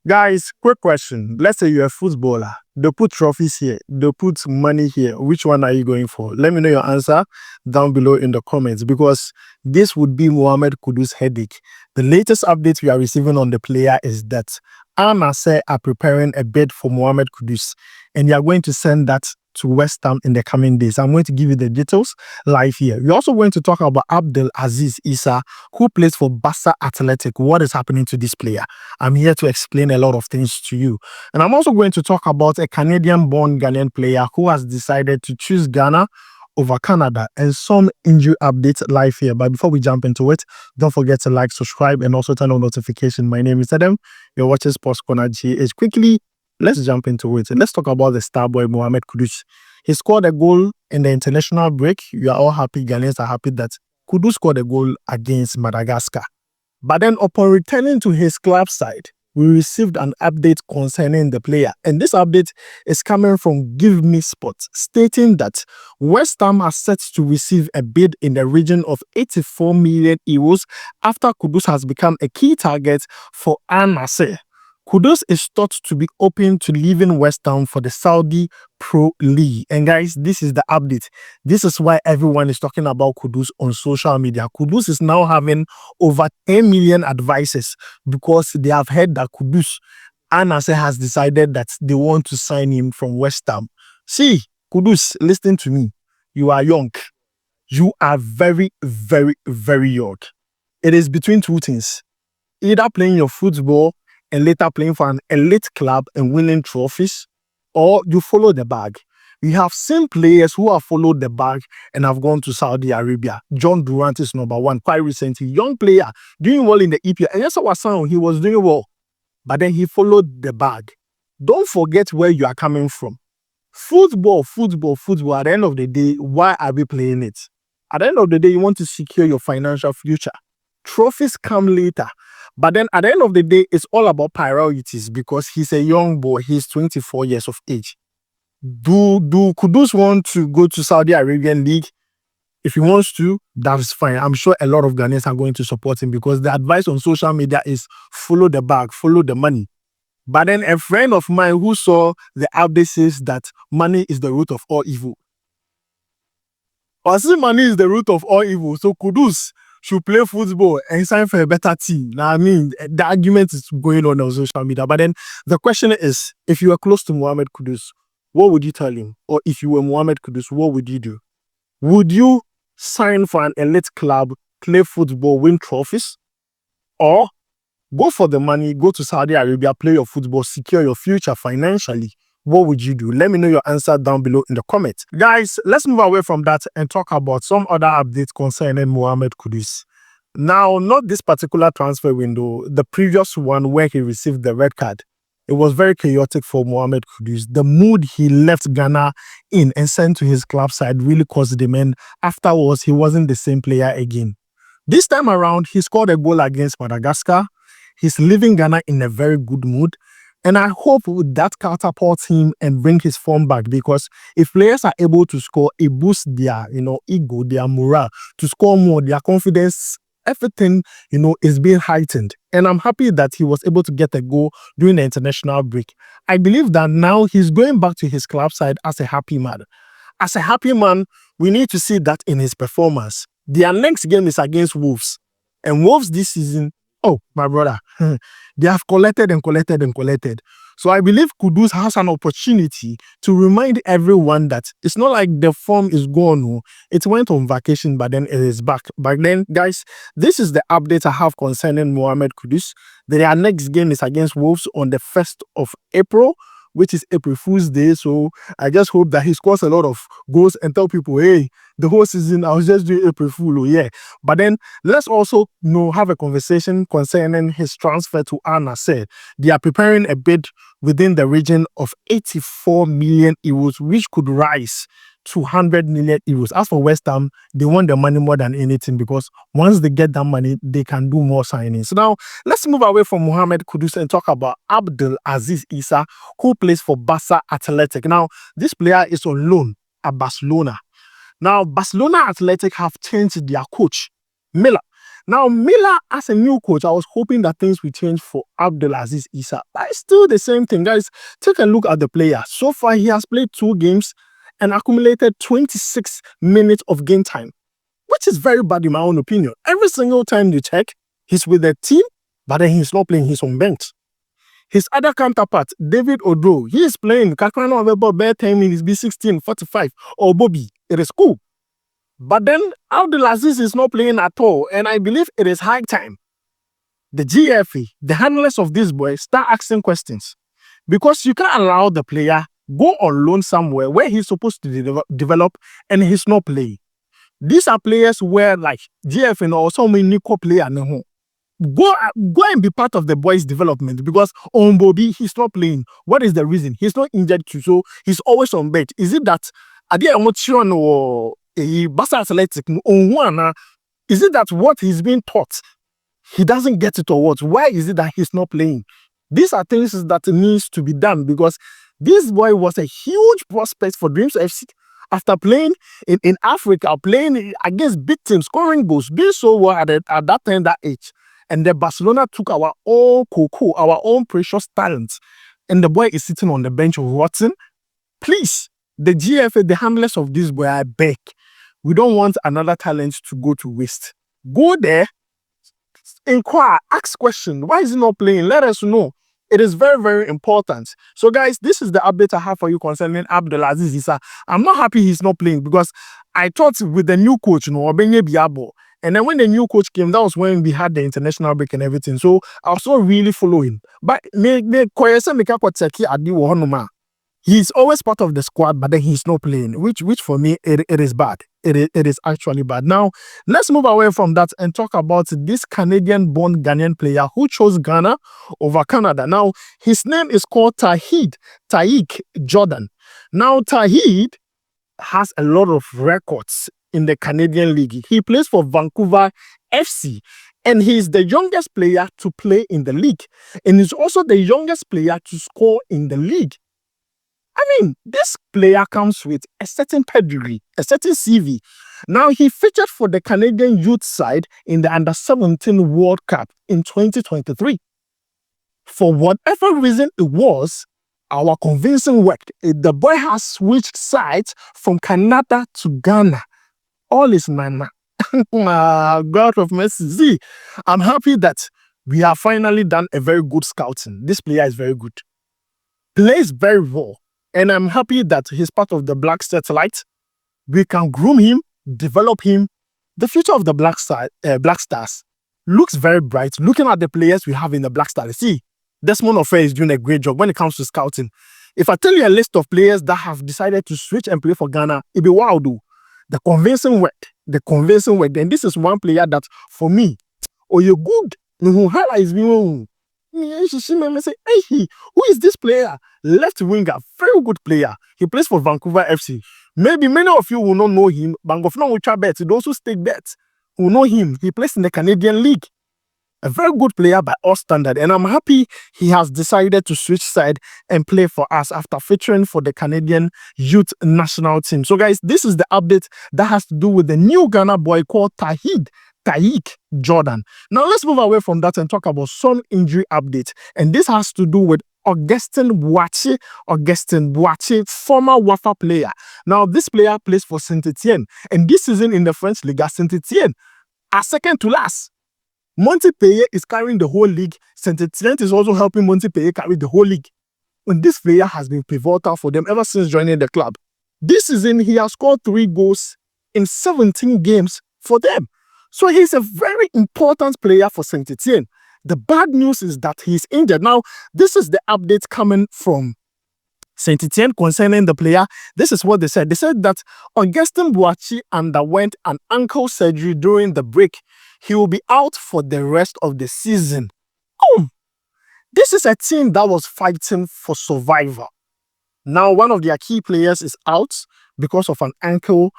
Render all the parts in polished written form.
Guys, quick question. Let's say you're a footballer. They put trophies here. They put money here. Which one are you going for? Let me know your answer down below in the comments because this would be Mohammed Kudus' headache. The latest update we are receiving on the player is that Nassr are preparing a bid for Mohammed Kudus and they are going to send that to West Ham in the coming days. I'm going to give you the details live here. We're also going to talk about Abdul Aziz Isa, who plays for Barca Athletic. What is happening to this player? I'm here to explain a lot of things to you. And I'm also going to talk about a Canadian-born Ghanaian player who has decided to choose Ghana over Canada and some injury updates live here. But before we jump into it, don't forget to like, subscribe, and also turn on notification. My name is Adam. You're watching SportsCornerGH. Quickly, let's jump into it. Let's talk about the star boy, Mohammed Kudus. He scored a goal in the international break. You are all happy. Ghanaians are happy that Kudus scored a goal against Madagascar. But then upon returning to his club side, we received an update concerning the player. And this update is coming from Give Me Sports, stating that West Ham are set to receive a bid in the region of 84 million euros after Kudus has become a key target for Al Nassr. Kudus is thought to be open to leaving West Ham for the Saudi Pro League. And guys, this is the update. This is why everyone is talking about Kudus on social media. Kudus is now having over 10 million advisors because they have heard that Kudus, Al Nassr has decided that they want to sign him from West Ham. See, Kudus, listen to me. You are young. You are very, very, very young. It is between two things. Either playing your football and later playing for an elite club and winning trophies, or you follow the bag. We have seen players who have followed the bag and have gone to Saudi Arabia. John Durant is number one, quite recently. Young player, doing well in the EPL. And yes, our son, he was doing well. But then he followed the bag. Don't forget where you are coming from. Football. At the end of the day, why are we playing it? At the end of the day, you want to secure your financial future. Trophies come later. But then at the end of the day, it's all about priorities because he's a young boy. He's 24 years of age. Do Kudus want to go to Saudi Arabian League? If he wants to, that's fine. I'm sure a lot of Ghanaians are going to support him because the advice on social media is follow the bag, follow the money. But then a friend of mine who saw the update says that money is the root of all evil. I see money is the root of all evil. So Kudus should play football and sign for a better team. Now, I mean, the argument is going on social media. But then the question is, if you were close to Mohammed Kudus, what would you tell him? Or if you were Mohammed Kudus, what would you do? Would you sign for an elite club, play football, win trophies? Or go for the money, go to Saudi Arabia, play your football, secure your future financially? What would you do? Let me know your answer down below in the comments. Guys, let's move away from that and talk about some other updates concerning Mohammed Kudus. Now, not this particular transfer window, the previous one where he received the red card. It was very chaotic for Mohammed Kudus. The mood he left Ghana in and sent to his club side really caused him, and afterwards, he wasn't the same player again. This time around, he scored a goal against Madagascar. He's leaving Ghana in a very good mood. And I hope that catapults him and bring his form back because if players are able to score, it boosts their, ego, their morale, to score more, their confidence, everything, is being heightened. And I'm happy that he was able to get a goal during the international break. I believe that now he's going back to his club side as a happy man. As a happy man, we need to see that in his performance. Their next game is against Wolves. And Wolves this season, oh, my brother, they have collected. So I believe Kudus has an opportunity to remind everyone that it's not like the form is gone. No. It went on vacation, but then it is back. But then, guys, this is the update I have concerning Mohammed Kudus. Their next game is against Wolves on the 1st of April, which is April Fool's Day. So I just hope that he scores a lot of goals and tell people, hey, the whole season I was just doing April Fool. Oh, yeah. But then let's also have a conversation concerning his transfer to Al Nassr. They are preparing a bid within the region of 84 million euros, which could rise to 100 million euros. As for West Ham, they want the money more than anything because once they get that money, they can do more signings. So now, let's move away from Mohammed Kudus and talk about Abdul Aziz Isa, who plays for Barca Athletic. Now, this player is on loan at Barcelona. Now, Barcelona Athletic have changed their coach, Miller. Now, Miller, as a new coach, I was hoping that things would change for Abdul Aziz Isa. But it's still the same thing, guys. Take a look at the player. So far, he has played 2 games and accumulated 26 minutes of game time, which is very bad in my own opinion. Every single time you check, he's with the team, but then he's not playing, he's on bench. His other counterpart, David Odro, he is playing. Kakrano available bare 10 minutes, B16, 45, or Bobby. It is cool. But then Abdul Aziz is not playing at all, and I believe it is high time the GFA, the handlers of this boy, start asking questions. Because you can't allow the player go on loan somewhere where he's supposed to develop and he's not playing. These are players where, like, GFA or some Nico player, go and be part of the boys' development, because on Bobby, he's not playing. What is the reason? He's not injured too, so he's always on bench. Is it that Barca Athletic on one? Is it that what he's being taught, he doesn't get it, or what? Why is it that he's not playing? These are things that needs to be done, because this boy was a huge prospect for Dreams FC. After playing in Africa, playing against big teams, scoring goals, doing so well at that time, that age. And then Barcelona took our own cocoa, our own precious talents. And the boy is sitting on the bench rotting. Please, the GFA, the handlers of this boy, I beg. We don't want another talent to go to waste. Go there, inquire, ask questions. Why is he not playing? Let us know. It is very, very important. So, guys, this is the update I have for you concerning Abdul Aziz Isa. I'm not happy he's not playing, because I thought with the new coach, Obenye Biabo, and then when the new coach came, that was when we had the international break and everything. So, I was not really following. But he's always part of the squad, but then he's not playing, which for me, it is bad. It is actually bad. Now, let's move away from that and talk about this Canadian-born Ghanaian player who chose Ghana over Canada. Now, his name is called Taik Jordan. Now, Tahid has a lot of records in the Canadian League. He plays for Vancouver FC, and he's the youngest player to play in the league. And he's also the youngest player to score in the league. I mean, this player comes with a certain pedigree, a certain CV. Now, he featured for the Canadian youth side in the Under-17 World Cup in 2023. For whatever reason it was, our convincing worked. The boy has switched sides from Canada to Ghana. All is nana. God of mercy. See, I'm happy that we have finally done a very good scouting. This player is very good. Plays very well. And I'm happy that he's part of the Black Satellite. We can groom him, develop him. The future of the Black Stars looks very bright. Looking at the players we have in the Black Stars, see, Desmond Ofei is doing a great job when it comes to scouting. If I tell you a list of players that have decided to switch and play for Ghana, it'll be wild. The convincing work. And this is one player that, for me, you're good. Highlights me. Say, hey, who is this player? Left winger, very good player. He plays for Vancouver FC. Maybe many of you will not know him. Bangofno will bet. Those who stake bets will know him. He plays in the Canadian League. A very good player by all standard. And I'm happy he has decided to switch side and play for us after featuring for the Canadian youth national team. So, guys, this is the update that has to do with the new Ghana boy called Taik Jordan. Now, let's move away from that and talk about some injury update. And this has to do with Augustin Boache, former Wafa player. Now, this player plays for Saint-Etienne. And this season in the French Ligue, Saint-Etienne are second to last. Montpellier is carrying the whole league. Saint-Etienne is also helping Montpellier carry the whole league. And this player has been pivotal for them ever since joining the club. This season, he has scored 3 goals in 17 games for them. So he's a very important player for Saint-Etienne. The bad news is that he's injured. Now, this is the update coming from Saint-Etienne concerning the player. This is what they said. They said that Augustin Boache underwent an ankle surgery during the break. He will be out for the rest of the season. This is a team that was fighting for survival. Now, one of their key players is out because of an ankle,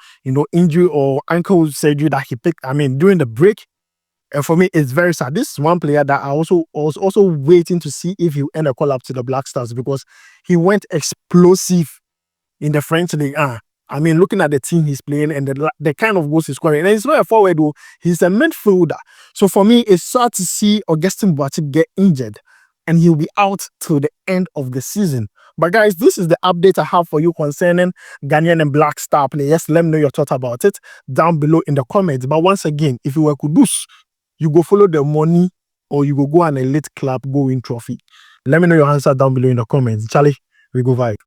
injury or ankle surgery that he picked, during the break. And for me, it's very sad. This is one player that I was also waiting to see if he will end a call up to the Black Stars, because he went explosive in the French League. I mean, looking at the team he's playing and the kind of goals he's scoring, and he's not a forward though, he's a midfielder. So for me, it's sad to see Augustin Boateng get injured and he'll be out till the end of the season. But guys, this is the update I have for you concerning Ghanaian and Black Star players. Let me know your thoughts about it down below in the comments. But once again, if you were Kudus, you go follow the money or you go an elite club, go win trophy. Let me know your answer down below in the comments. Charlie, we go vibe.